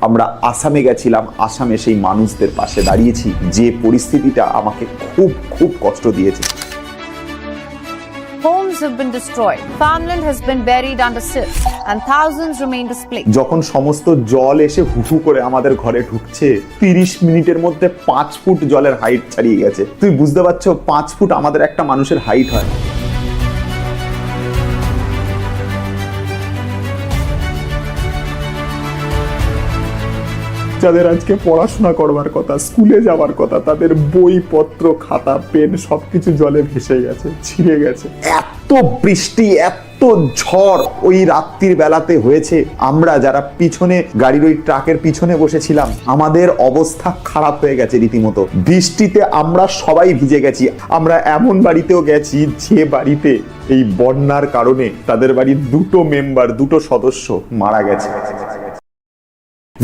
আমরা আসামে গেছিলাম, আসামে সেই মানুষদের পাশে দাঁড়িয়েছি যে পরিস্থিতিটা আমাকে খুব খুব কষ্ট দিয়েছে। Homes have been destroyed, farmland has been buried under silt, and thousands remain displaced. যখন সমস্ত জল এসে হুহু করে আমাদের ঘরে ঢুকছে, 30 মিনিটের মধ্যে 5 ফুট জলের হাইট ছাড়িয়ে গেছে। তুই বুঝতে পারছো 5 ফুট আমাদের একটা মানুষের হাইট হয়। যাদের আজকে পড়াশোনা করবার কথা, স্কুলে যাওয়ার কথা, তাদের বইপত্র, খাতা, পেন সবকিছু জলে ভেসে গেছে, ছিঁড়ে গেছে। এত বৃষ্টি, এত ঝড় ওই রাত্রির বেলাতে হয়েছে। আমরা যারা পিছনে গাড়ির ওই ট্রাকের পিছনে বসেছিলাম, আমাদের অবস্থা খারাপ হয়ে গেছে রীতিমতো। বৃষ্টিতে আমরা সবাই ভিজে গেছি। আমরা এমন বাড়িতেও গেছি যে বাড়িতে এই বন্যার কারণে তাদের বাড়ির দুটো সদস্য মারা গেছে।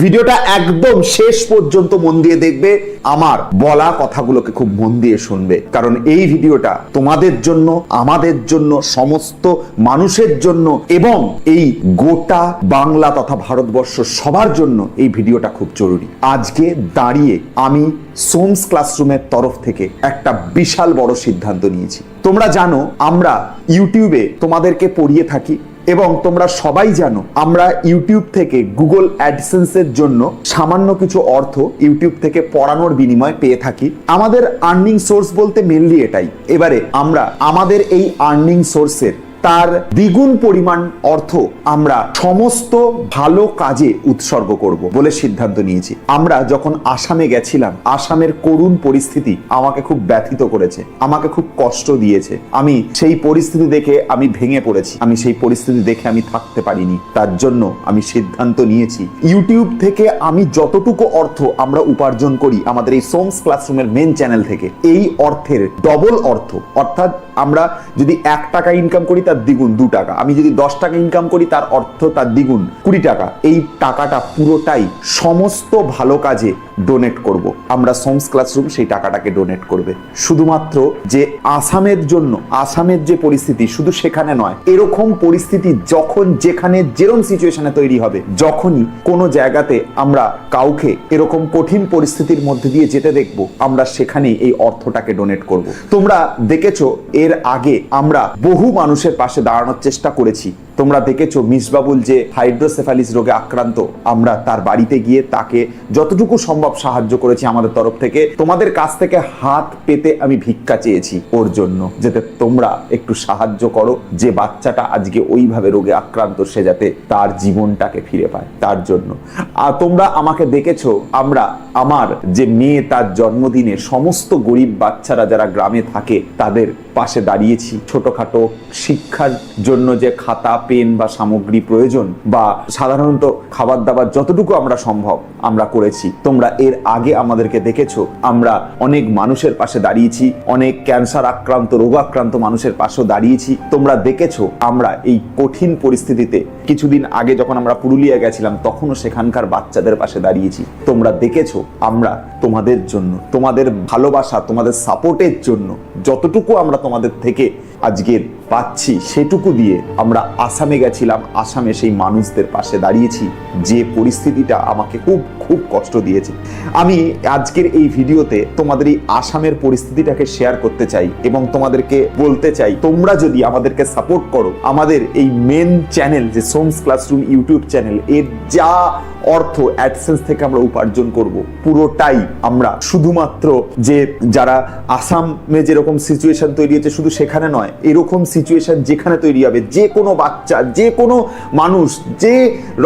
ভিডিওটা একদম শেষ পর্যন্ত মন দিয়ে দেখবে, আমার বলা কথাগুলোকে খুব মন দিয়ে শুনবে, কারণ এই ভিডিওটা তোমাদের জন্য, আমাদের জন্য, সমস্ত মানুষের জন্য এবং এই গোটা বাংলা তথা ভারতবর্ষ সবার জন্য এই ভিডিওটা খুব জরুরি। আজকে দাঁড়িয়ে আমি সোমস ক্লাসরুমের তরফ থেকে একটা বিশাল বড় সিদ্ধান্ত নিয়েছি। তোমরা জানো আমরা ইউটিউবে তোমাদেরকে পড়িয়ে থাকি এবং তোমরা সবাই জানো আমরা ইউটিউব থেকে গুগল অ্যাডসেন্সের জন্য সামান্য কিছু অর্থ ইউটিউব থেকে পড়ানোর বিনিময়ে পেয়ে থাকি। আমাদের আর্নিং সোর্স বলতে মেনলি এটাই। এবারে আমরা আমাদের এই আর্নিং সোর্সের তার দ্বিগুণ পরিমাণ অর্থ আমরা সমস্ত ভালো কাজে উৎসর্গ করব বলে সিদ্ধান্ত নিয়েছি। আমরা যখন আসামে গেছিলাম, আসামের করুণ পরিস্থিতি আমাকে খুব ব্যথিত করেছে, আমাকে খুব কষ্ট দিয়েছে। আমি সেই পরিস্থিতি দেখে আমি ভেঙে পড়েছি, আমি সেই পরিস্থিতি দেখে আমি থাকতে পারিনি। তার জন্য আমি সিদ্ধান্ত নিয়েছি ইউটিউব থেকে আমি যতটুকু অর্থ আমরা উপার্জন করি আমাদের এই সোমস ক্লাসরুমের মেন চ্যানেল থেকে, এই অর্থের ডবল অর্থ, অর্থাৎ আমরা যদি 1 টাকা ইনকাম করি তার দ্বিগুণ 2 টাকা, আমি যদি 10 টাকা ইনকাম করি তার অর্থ তার দ্বিগুণ 20 টাকা। এই টাকাটা পুরোটাই সমস্ত ভালো কাজে ডোনেট করব। আমরা সোমস ক্লাসরুম সেই টাকাটাকে ডোনেট করবে। শুধুমাত্র যে আসামের জন্য, আসামের যে পরিস্থিতি শুধু সেখানে নয়, এরকম পরিস্থিতি যখন যেখানে যেরকম সিচুয়েশনে তৈরি হবে, যখনই কোনো জায়গাতে আমরা কাউকে এরকম কঠিন পরিস্থিতির মধ্যে দিয়ে যেতে দেখব, আমরা সেখানেই এই অর্থটাকে ডোনেট করব। তোমরা দেখেছো এর আগে আমরা বহু মানুষের পাশে দাঁড়ানোর চেষ্টা করেছি। তোমরা দেখেছো মিসবাবুল যে হাইড্রোসেফালিস রোগে আক্রান্ত, আমরা তার বাড়িতে গিয়ে তাকে যতটুকু সম্ভব সাহায্য করেছি আমাদের তরফ থেকে। তোমাদের কাছ থেকে হাত পেতে আমি ভিক্ষা চেয়েছি ওর জন্য, যাতে তোমরা একটু সাহায্য করো, যে বাচ্চাটা আজকে ওইভাবে রোগে আক্রান্ত সে যাতে তার জীবনটাকে ফিরে পায়, তার জন্য। আর তোমরা আমাকে দেখেছো আমরা আমার যে মেয়ে তার জন্মদিনে সমস্ত গরিব বাচ্চারা যারা গ্রামে থাকে তাদের পাশে দাঁড়িয়েছি। ছোটখাটো শিক্ষার জন্য যে খাতা, পেন বা সামগ্রী প্রয়োজন বা সাধারণত খাবার দাবার যতটুকু আমরা সম্ভব আমরা করেছি। তোমরা এর আগে আমাদেরকে দেখেছো আমরা অনেক মানুষের পাশে দাঁড়িয়েছি, অনেক ক্যান্সার আক্রান্ত, রোগাক্রান্ত মানুষের পাশেও দাঁড়িয়েছি। তোমরা দেখেছো আমরা এই কঠিন পরিস্থিতিতে কিছুদিন আগে যখন আমরা পুরুলিয়া গেছিলাম তখনও সেখানকার বাচ্চাদের পাশে দাঁড়িয়েছি। তোমরা দেখেছো আমরা তোমাদের জন্য, তোমাদের ভালোবাসা, তোমাদের সাপোর্টের জন্য যতটুকু আমরা তোমাদের থেকে আজকের পাচ্ছি সেটুকু দিয়ে আমরা আসামে গেছিলাম, আসামে সেই মানুষদের পাশে দাঁড়িয়েছি যে পরিস্থিতিটা আমাকে খুব খুব কষ্ট দিয়েছে। আমি আজকের এই ভিডিওতে তোমাদের এই আসামের পরিস্থিতিটাকে শেয়ার করতে চাই এবং তোমাদেরকে বলতে চাই তোমরা যদি আমাদেরকে সাপোর্ট করো, আমাদের এই মেন চ্যানেল যে সোমস ক্লাসরুম ইউটিউব চ্যানেল, এর যা অর্থ অ্যাডসেন্স থেকে আমরা উপার্জন করব পুরোটাই আমরা শুধুমাত্র যে যারা আসামে যেরকম সিচুয়েশন তৈরি হয়েছে শুধু সেখানে নয়, এরকম সিচুয়েশন যেখানে তৈরি হবে, যে কোনো বাচ্চা, যে কোনো মানুষ, যে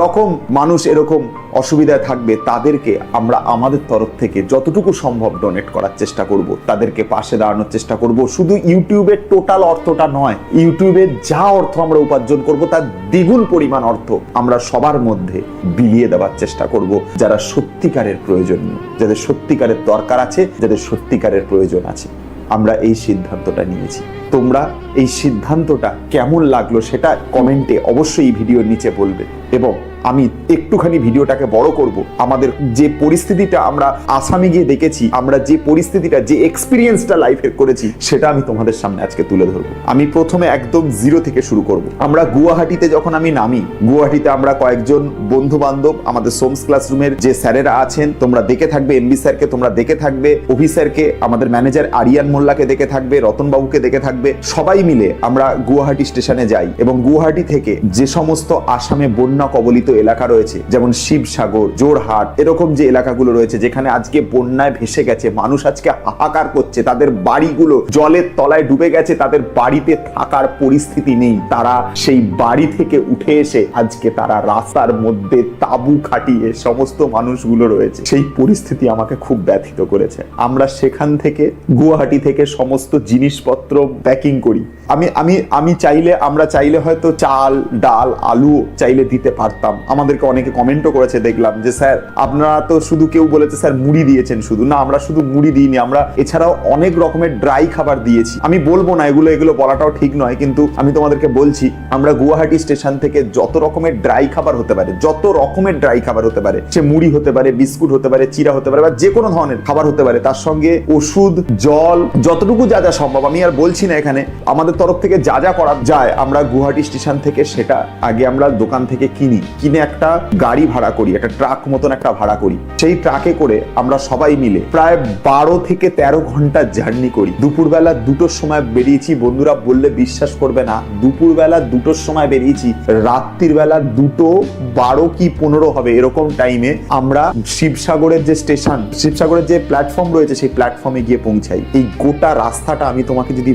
রকম মানুষ এরকম অসুবিধায় থাকবে তাদেরকে আমরা আমাদের তরফ থেকে যতটুকু সম্ভব ডোনেট করার চেষ্টা করব, তাদেরকে পাশে দাঁড়ানোর চেষ্টা করব। শুধু ইউটিউবের টোটাল অর্থটা নয়, ইউটিউবের যা অর্থ আমরা উপার্জন করব তার দ্বিগুণ পরিমাণ অর্থ আমরা সবার মধ্যে বিলিয়ে দেওয়ার চেষ্টা করব, যারা সত্যিকারের প্রয়োজন, যাদের সত্যিকারের দরকার আছে, যাদের সত্যিকারের প্রয়োজন আছে। আমরা এই সিদ্ধান্তটা নিয়েছি। তোমরা এই সিদ্ধান্তটা কেমন লাগলো সেটা কমেন্টে অবশ্যই এই ভিডিওর নিচে বলবে। এবং আমি একটুখানি ভিডিওটাকে বড় করব, আমাদের যে পরিস্থিতিটা আমরা আসামে গিয়ে দেখেছি, আমরা যে পরিস্থিতিটা, যে এক্সপিরিয়েন্সটা লাইফে করেছি, সেটা আমি তোমাদের সামনে আজকে তুলে ধরবো। আমি প্রথমে একদম জিরো থেকে শুরু করব। আমরা গুয়াহাটিতে যখন আমি নামি, গুয়াহাটিতে আমরা কয়েকজন বন্ধু বান্ধব, আমাদের সোমস ক্লাসরুমের যে স্যারেরা আছেন, তোমরা দেখে থাকবে এমবি স্যারকে, তোমরা দেখে থাকবে অভি স্যারকে, আমাদের ম্যানেজার আরিয়ান মোল্লাকে দেখে থাকবে, রতন বাবুকে দেখে থাকবে, সবাই মিলে আমরা গুয়াহাটি স্টেশনে যাই এবং গুয়াহাটি থেকে যে সমস্ত আসামে বন্যা কবলিত এলাকা রয়েছে, যেমন শিবসাগর, জোরহাট, এরকম যে এলাকাগুলো রয়েছে যেখানে আজকে বন্যায় ভেসে গেছে, মানুষ আজকে হাহাকার করছে, তাদের বাড়িগুলো জলের তলায় ডুবে গেছে, তাদের বাড়িতে থাকার পরিস্থিতি নেই, তারা সেই বাড়ি থেকে উঠে এসে আজকে তারা রাস্তার মধ্যে তাঁবু খাটিয়ে সমস্ত মানুষগুলো রয়েছে, সেই পরিস্থিতি আমাকে খুব ব্যথিত করেছে। আমরা সেখান থেকে গুয়াহাটি থেকে সমস্ত জিনিসপত্র প্যাকিং করি। আমি চাইলে, আমরা চাইলে হয়তো চাল, ডাল, আলু চাইলে দিতে পারতাম। আমাদেরকে অনেকে কমেন্টও করেছে, দেখলাম যে স্যার আপনারা তো শুধু, কেউ বলেছে স্যার মুড়ি দিয়েছেন শুধু। না, আমরা শুধু মুড়ি দিইনি, আমরা এছাড়াও অনেক রকমের ড্রাই খাবার দিয়েছি। আমি বলবো না এগুলো বলাটাও ঠিক নয়, কিন্তু আমি তোমাদেরকে বলছি, আমরা গুয়াহাটি স্টেশন থেকে যত রকমের ড্রাই খাবার হতে পারে, যত রকমের ড্রাই খাবার হতে পারে, সে মুড়ি হতে পারে, বিস্কুট হতে পারে, চিরা হতে পারে, বা যে কোনো ধরনের খাবার হতে পারে, তার সঙ্গে ওষুধ, জল, যতটুকু যা যা সম্ভব, আমি আর বলছি না এখানে, আমাদের তরফ থেকে যা যা করা যায় আমরা গুয়াহাটি স্টেশন থেকে সেটা আগে আমরা দোকান থেকে কিনে একটা গাড়ি ভাড়া করি, একটা ট্রাক মতন একটা ভাড়া করি। সেই ট্রাকে করে আমরা সবাই মিলে প্রায় 12 থেকে 13 ঘন্টা জার্নি করি। দুপুরবেলা 2টোর সময় বেরিয়েছি, বন্ধুরা বললে বিশ্বাস করবে না, দুপুরবেলা 2টোর সময় বেরিয়েছি, রাত্রির বেলা 2:12 কি 15 হবে এরকম টাইমে আমরা শিবসাগরের যে স্টেশন, শিবসাগরের যে প্ল্যাটফর্ম রয়েছে, সেই প্ল্যাটফর্মে গিয়ে পৌঁছাই। এই গোটা রাস্তাটা আমি তোমাকে যদি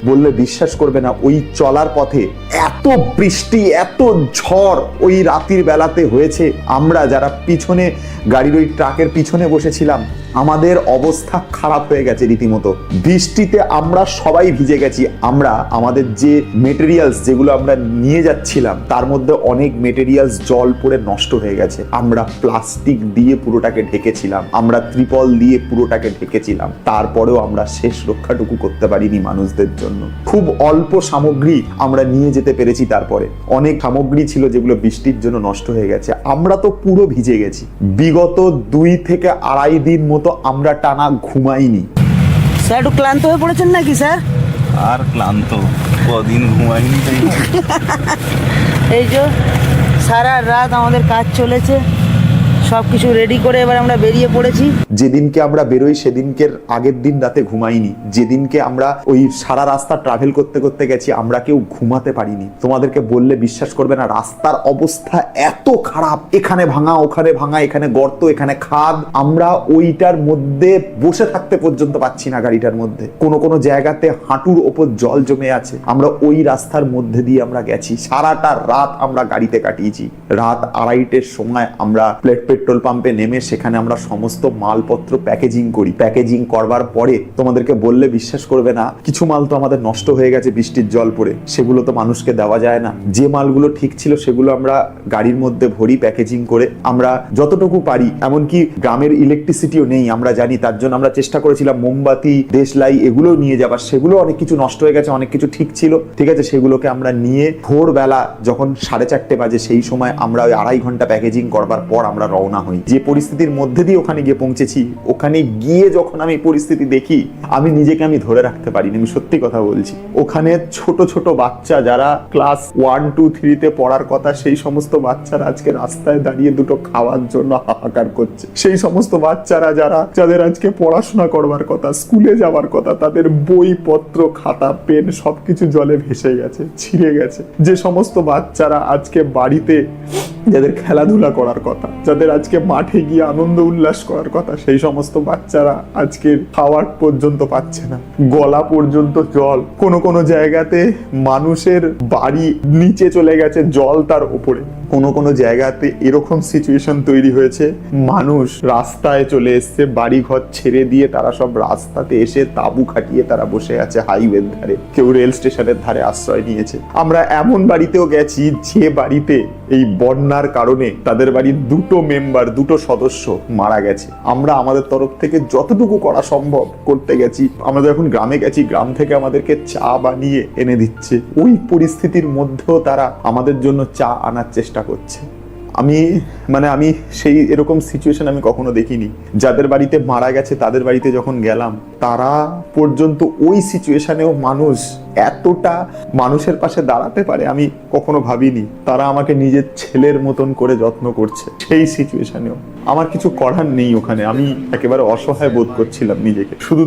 বললে বিশ্বাস করবে না, ওই চলার পথে এত বৃষ্টি, এত ঝড় ওই রাতের বেলাতে হয়েছে। আমরা যারা পিছনে গাড়ির ওই ট্রাকের পিছনে বসেছিলাম, আমাদের অবস্থা খারাপ হয়ে গেছে রীতিমতো। বৃষ্টিতে আমরা সবাই ভিজে গেছি। আমরা আমাদের যে মেটেরিয়ালস যেগুলো আমরা নিয়ে যাচ্ছিলাম, তার মধ্যে অনেক মেটেরিয়ালস জল পড়ে নষ্ট হয়ে গেছে। আমরা প্লাস্টিক দিয়ে পুরোটাকে ঢেকেছিলাম, আমরা ত্রিপল দিয়ে পুরোটাকে ঢেকেছিলাম, তারপরেও আমরা শেষ রক্ষাটুকু করতে পারিনি মানুষদের জন্য। খুব অল্প সামগ্রী আমরা নিয়ে যেতে পেরেছি, তারপরে অনেক সামগ্রী ছিল যেগুলো বৃষ্টির জন্য নষ্ট হয়ে গেছে। আমরা তো পুরো ভিজে গেছি। বিগত 2 থেকে আড়াই দিন মতো আমরা টানা ঘুমাইনি। স্যার একটু ক্লান্ত হয়ে পড়েছেন নাকি স্যার? আর ক্লান্ত, কদিন ঘুমাইনি তাই। এই যে সারা রাত আমাদের কাজ চলেছে, সব কিছু রেডি করে এবার আমরা বেরিয়ে পড়েছি। যেদিনকে আমরা বেরোই সেদিনকে আগের দিন রাতে ঘুমাইনি। যেদিনকে আমরা ওই সারা রাস্তা ট্রাভেল করতে করতে গেছি, আমরা কেউ ঘুমাতে পারিনি। তোমাদেরকে বললে বিশ্বাস করবে না, রাস্তার অবস্থা এত খারাপ, এখানে ভাঙা, ওখানে ভাঙা, এখানে গর্ত, এখানে খাদ। আমরা ওইটার মধ্যে বসে থাকতে পর্যন্ত পাচ্ছি না গাড়িটার মধ্যে। কোনো জায়গাতে হাঁটুর ওপর জল জমে আছে। আমরা ওই রাস্তার মধ্যে দিয়ে আমরা গেছি। সারাটা রাত আমরা গাড়িতে কাটিয়েছি। রাত 2:30-এর সময় আমরা পেট্রোল পাম্পে নেমে সেখানে আমরা সমস্ত মালপত্র প্যাকেজিং করি। প্যাকেজিং করবার পরে তোমাদেরকে বললে বিশ্বাস করবে না, কিছু মাল তো আমাদের নষ্ট হয়ে গেছে বৃষ্টির জল পড়ে, সেগুলো তো মানুষকে দেওয়া যায় না। যে মালগুলো ঠিক ছিল সেগুলো আমরা গাড়ির মধ্যে ভরি প্যাকেজিং করে। আমরা যতটুকু পারি, এমনকি গ্রামের ইলেকট্রিসিটিও নেই আমরা জানি, তার জন্য আমরা চেষ্টা করেছিলাম মোমবাতি, দেশলাই এগুলো নিয়ে যাবার। সেগুলো অনেক কিছু নষ্ট হয়ে গেছে, অনেক কিছু ঠিক ছিল, ঠিক আছে, সেগুলোকে আমরা নিয়ে ভোরবেলা যখন 4:30 বাজে, সেই সময় আমরা ওই 2.5 ঘন্টা প্যাকেজিং করবার পর আমরা রওনা হই। যে পরিস্থিতির মধ্যে দিয়ে ওখানে গিয়ে পৌঁছেছি, ওখানে গিয়ে যখন আমি পরিস্থিতি দেখি, আমি নিজেকে ধরে রাখতে পারিনি। আমি সত্যি কথা বলছি। ওখানে ছোট ছোট বাচ্চা যারা ক্লাস 1, 2, 3-তে পড়ার কথা, সেই সমস্ত বাচ্চারা আজকে রাস্তায় দাঁড়িয়ে দুটো খাওয়ার জন্য হাহাকার করছে। সেই সমস্ত বাচ্চারা যাদের আজকে পড়াশোনা করবার কথা, স্কুলে যাওয়ার কথা, তাদের বইপত্র, খাতা, পেন সবকিছু জলে ভেসে গেছে, ছিঁড়ে গেছে। যে সমস্ত বাচ্চারা আজকে বাড়িতে, যাদের খেলাধুলা করার কথা, যাদের আজকে মাঠে গিয়ে আনন্দ উল্লাস করার কথা, সেই সমস্ত বাচ্চারা আজকে খাওয়ার পর্যন্ত পাচ্ছে না, গলা পর্যন্ত জল। কোনো জায়গাতে মানুষের বাড়ি নিচে চলে গেছে, জল তার উপরে। কোনো জায়গাতে এরকম সিচুয়েশন তৈরি হয়েছে, মানুষ রাস্তায় চলে এসছে, বাড়ি ঘর ছেড়ে দিয়ে তারা সব রাস্তাতে এসে তাঁবু খাটিয়ে তারা বসে আছে হাইওয়ের ধারে, কেউ রেল স্টেশনের ধারে আশ্রয় নিয়েছে। আমরা এমন বাড়িতেও গেছি যে বাড়িতে এই বন্যার কারণে তাদের বাড়ির 2 মেম্বার, 2 সদস্য মারা গেছে। আমরা আমাদের তরফ থেকে যতটুকু করা সম্ভব করতে গেছি। আমরা যখন গ্রামে গেছি, গ্রাম থেকে আমাদেরকে চা বানিয়ে এনে দিচ্ছে। ওই পরিস্থিতির মধ্যেও তারা আমাদের জন্য চা আনার চেষ্টা করছে। আমি সেই এরকম সিচুয়েশন আমি কখনো দেখিনি। যাদের বাড়িতে মারা গেছে তাদের বাড়িতে যখন গেলাম, তারা পর্যন্ত ওই সিচুয়েশনেও মানুষ এতটা মানুষের পাশে দাঁড়াতে পারে আমি কখনো ভাবিনি। তারা আমাকে নিজের ছেলের মতন করে যত্ন করছে সেই সিচুয়েশনেও। আমার কিছু করার নেই ওখানে, আমি একেবারে অসহায় বোধ করছিলাম নিজেকে। শুধু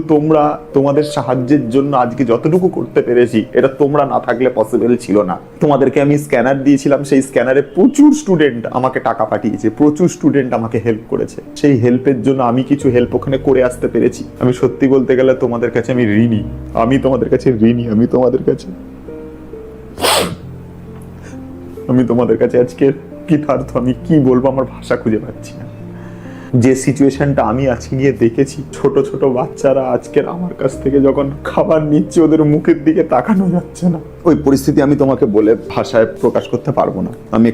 তোমাদের সাহায্যের জন্য আজকে যতটুকু করতে পেরেছি, এটা তোমরা না থাকলে পসিবল ছিল না। তোমাদেরকে আমি স্ক্যানার দিয়েছিলাম, সেই স্ক্যানারে প্রচুর স্টুডেন্ট আমাকে টাকা পাঠিয়েছে, প্রচুর স্টুডেন্ট আমাকে হেল্প করেছে। সেই হেল্পের জন্য আমি কিছু হেল্প ওখানে করে আসতে পেরেছি। আমি সত্যি বলতে গেলে তোমাদের কাছে আমি ঋণী, আমি তোমাদের কাছে আজকে কৃতার্থ। আমি কি বলবো, আমার ভাষা খুঁজে পাচ্ছি না। যে সিচুয়েশনটা আমি আজকে গিয়ে দেখেছি, ছোট ছোট বাচ্চারা আজকের আমার কাছ থেকে যখন খাবার নিচ্ছে, ওদের মুখের দিকে তাকানো যাচ্ছে না। ওই পরিস্থিতি আমি তোমাকে বলে ভাষায় প্রকাশ করতে পারবো না। আমি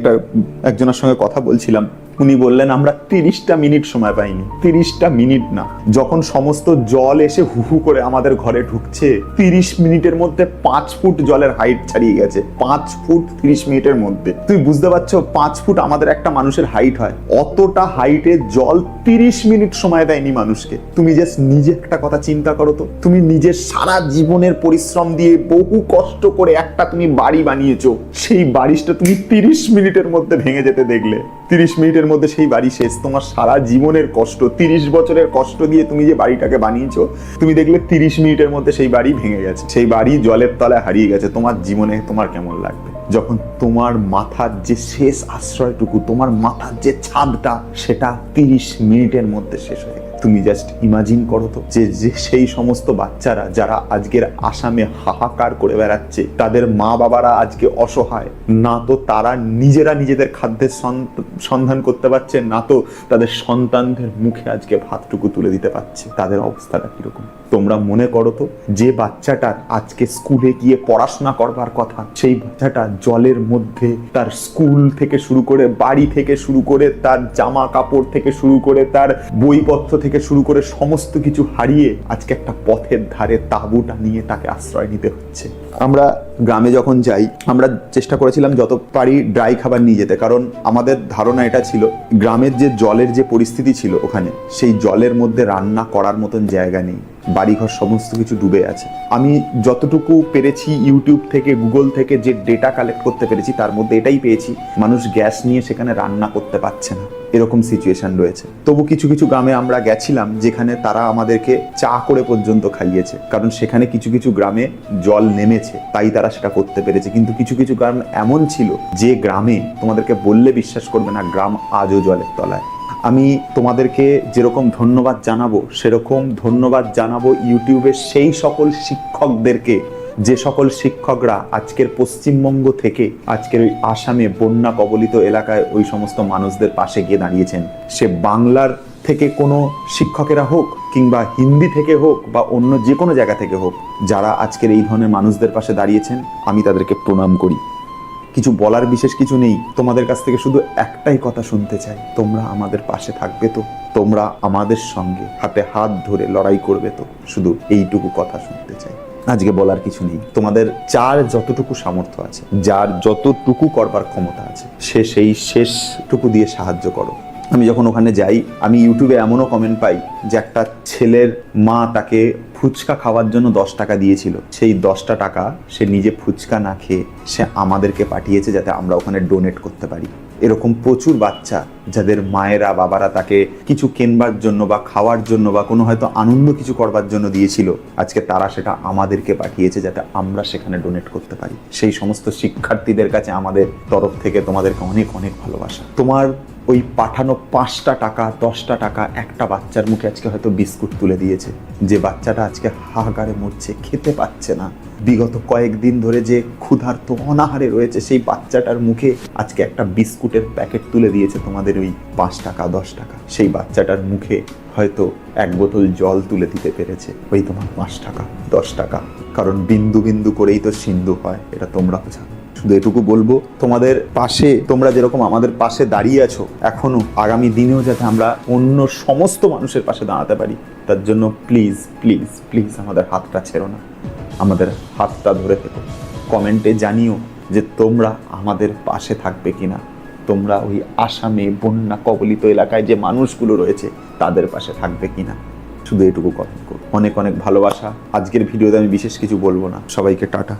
একজনের সঙ্গে কথা বলছিলাম, উনি বললেন আমরা 30টা মিনিট সময় পাইনি। 30টা মিনিট না, যখন সমস্ত জল এসে হু করে আমাদের ঘরে ঢুকছে, 30 মিনিটের মধ্যে 5 ফুট জলের হাইট ছাড়িয়ে গেছে। 5 ফুট 30 মিনিটের মধ্যে। তুমি বুঝতে পারছো 5 ফুট আমাদের একটা মানুষের হাইট হয়, অতটা হাইটে জল 30 মিনিট সময় দেয়নি মানুষকে। তুমি জাস্ট নিজে একটা কথা চিন্তা করো তো, তুমি নিজের সারা জীবনের পরিশ্রম দিয়ে বহু কষ্ট করে একটা তুমি বাড়ি বানিয়েছো, সেই বাড়িটা তুমি 30 মিনিটের মধ্যে ভেঙে যেতে দেখলে। 30 মিনিটের মধ্যে সেই বাড়ি শেষ। তোমার সারা জীবনের কষ্ট, 30 বছরের কষ্ট দিয়ে তুমি যে বাড়িটাকে বানিয়েছো, তুমি দেখলে 30 মিনিটের মধ্যে সেই বাড়ি ভেঙে গেছে, সেই বাড়ি জলের তলায় হারিয়ে গেছে। তোমার জীবনে তোমার কেমন লাগবে যখন তোমার মাথার যে শেষ আশ্রয়টুকু, তোমার মাথার যে ছাদটা, সেটা 30 মিনিটের মধ্যে শেষ হয়ে গেছে? তুমি জাস্ট ইমাজিন করো তো, যে সেই সমস্ত বাচ্চারা যারা আজকের আসামে হাহাকার করে বেড়াচ্ছে, তাদের মা বাবারা আজকে অসহায়। না তো তারা নিজেরা নিজেদের খাদ্যের সন্ধান করতে পারছে, না তো তাদের সন্তানদের মুখে আজকে ভাতটুকু তুলে দিতে পারছে। তাদের অবস্থাটা কিরকম তোমরা মনে করো তো। যে বাচ্চাটার আজকে স্কুলে গিয়ে পড়াশোনা করবার কথা, সেই বাচ্চাটা জলের মধ্যে তার স্কুল থেকে শুরু করে, বাড়ি থেকে শুরু করে, তার জামা কাপড় থেকে শুরু করে, তার বইপত্র থেকে শুরু করে সমস্ত কিছু হারিয়ে আজকে একটা পথের ধারে তাঁবুটা নিয়ে তাকে আশ্রয় নিতে হচ্ছে। আমরা গ্রামে যখন যাই, আমরা চেষ্টা করেছিলাম যত পারি ড্রাই খাবার নিয়ে যেতে, কারণ আমাদের ধারণা এটা ছিল গ্রামের যে জলের যে পরিস্থিতি ছিল ওখানে, সেই জলের মধ্যে রান্না করার মতন জায়গা নেই, বাড়িঘর সমস্ত কিছু ডুবে আছে। আমি যতটুকু পেরেছি ইউটিউব থেকে, গুগল থেকে যে ডেটা কালেক্ট করতে পেরেছি, তার মধ্যে এটাই পেয়েছি, মানুষ গ্যাস নিয়ে সেখানে রান্না করতে পারছে না, এরকম সিচুয়েশন রয়েছে। তবু কিছু কিছু গ্রামে আমরা গেছিলাম যেখানে তারা আমাদেরকে চা করে পর্যন্ত খাইয়েছে, কারণ সেখানে কিছু কিছু গ্রামে জল নেমেছে, তাই তারা সেটা করতে পেরেছে। কিন্তু কিছু কিছু গ্রাম এমন ছিল যে গ্রামে তোমাদেরকে বললে বিশ্বাস করবে না, গ্রাম আজও জলের তলায়। আমি তোমাদেরকে যেরকম ধন্যবাদ জানাবো, সেরকম ধন্যবাদ জানাবো ইউটিউবের সেই সকল শিক্ষকদেরকে, যে সকল শিক্ষকরা আজকের পশ্চিমবঙ্গ থেকে আজকের ওই আসামে বন্যা কবলিত এলাকায় ওই সমস্ত মানুষদের পাশে গিয়ে দাঁড়িয়েছেন। সে বাংলার থেকে কোনো শিক্ষকেরা হোক, কিংবা হিন্দি থেকে হোক, বা অন্য যে কোনো জায়গা থেকে হোক, যারা আজকের এই ধরনের মানুষদের পাশে দাঁড়িয়েছেন, আমি তাদেরকে প্রণাম করি। কিছু বলার বিশেষ কিছু নেই, তোমাদের কাছ থেকে শুধু একটাই কথা শুনতে চাই, তোমরা আমাদের পাশে থাকবে তো, তোমরা আমাদের সঙ্গে হাতে হাত ধরে লড়াই করবে তো, শুধু এইটুকু কথা শুনতে চাই। আজকে বলার কিছু নেই। তোমাদের যার যতটুকু সামর্থ্য আছে, যার যতটুকু করবার ক্ষমতা আছে, সে সেই শেষটুকু দিয়ে সাহায্য করো। আমি যখন ওখানে যাই, আমি ইউটিউবে এমনও কমেন্ট পাই যে একটা ছেলের মা তাকে ফুচকা খাওয়ার জন্য 10 টাকা দিয়েছিল, সেই 10টা টাকা সে নিজে ফুচকা না খেয়ে সে আমাদেরকে পাঠিয়েছে যাতে আমরা ওখানে ডোনেট করতে পারি। এরকম প্রচুর বাচ্চা যাদের মায়েরা বাবারা তাকে কিছু কেনবার জন্য বা খাওয়ার জন্য বা কোনো হয়তো আনন্দ কিছু করবার জন্য দিয়েছিল, আজকে তারা সেটা আমাদেরকে পাঠিয়েছে যাতে আমরা সেখানে ডোনেট করতে পারি। সেই সমস্ত শিক্ষার্থীদের কাছে আমাদের তরফ থেকে তোমাদেরকে অনেক অনেক ভালোবাসা। তোমার ওই পাঠানো 5টা টাকা 10টা টাকা একটা বাচ্চার মুখে আজকে হয়তো বিস্কুট তুলে দিয়েছে। যে বাচ্চাটা আজকে হাহাকারে মরছে, খেতে পাচ্ছে না, বিগত কয়েকদিন ধরে যে ক্ষুধার্ত অনাহারে রয়েছে, সেই বাচ্চাটার মুখে আজকে একটা বিস্কুটের প্যাকেট তুলে দিয়েছে তোমাদের ওই 5 টাকা 10 টাকা। সেই বাচ্চাটার মুখে হয়তো 1 বোতল জল তুলে দিতে পেরেছে ওই তোমার 5 টাকা 10 টাকা। কারণ বিন্দু বিন্দু করেই তো সিন্ধু হয়, এটা তোমরাও জানো। শুধু এটুকু বলবো, তোমাদের পাশে, তোমরা যেরকম আমাদের পাশে দাঁড়িয়ে আছো এখনো, আগামী দিনেও যাতে আমরা অন্য সমস্ত মানুষের পাশে দাঁড়াতে পারি, তার জন্য প্লিজ প্লিজ প্লিজ আমাদের হাতটা ছেড়ো না, আমাদের হাতটা ধরে থেকো। কমেন্টে জানিও যে তোমরা আমাদের পাশে থাকবে কিনা। তোমরা ওই আসামে বন্যা কবলিত এলাকায় যে মানুষগুলো রয়েছে তাদের পাশে থাকবে কিনা, শুধু এটুকু কমেন্ট করো। অনেক অনেক ভালোবাসা। আজকের ভিডিওতে আমি বিশেষ কিছু বলবো না। সবাইকে টাটা।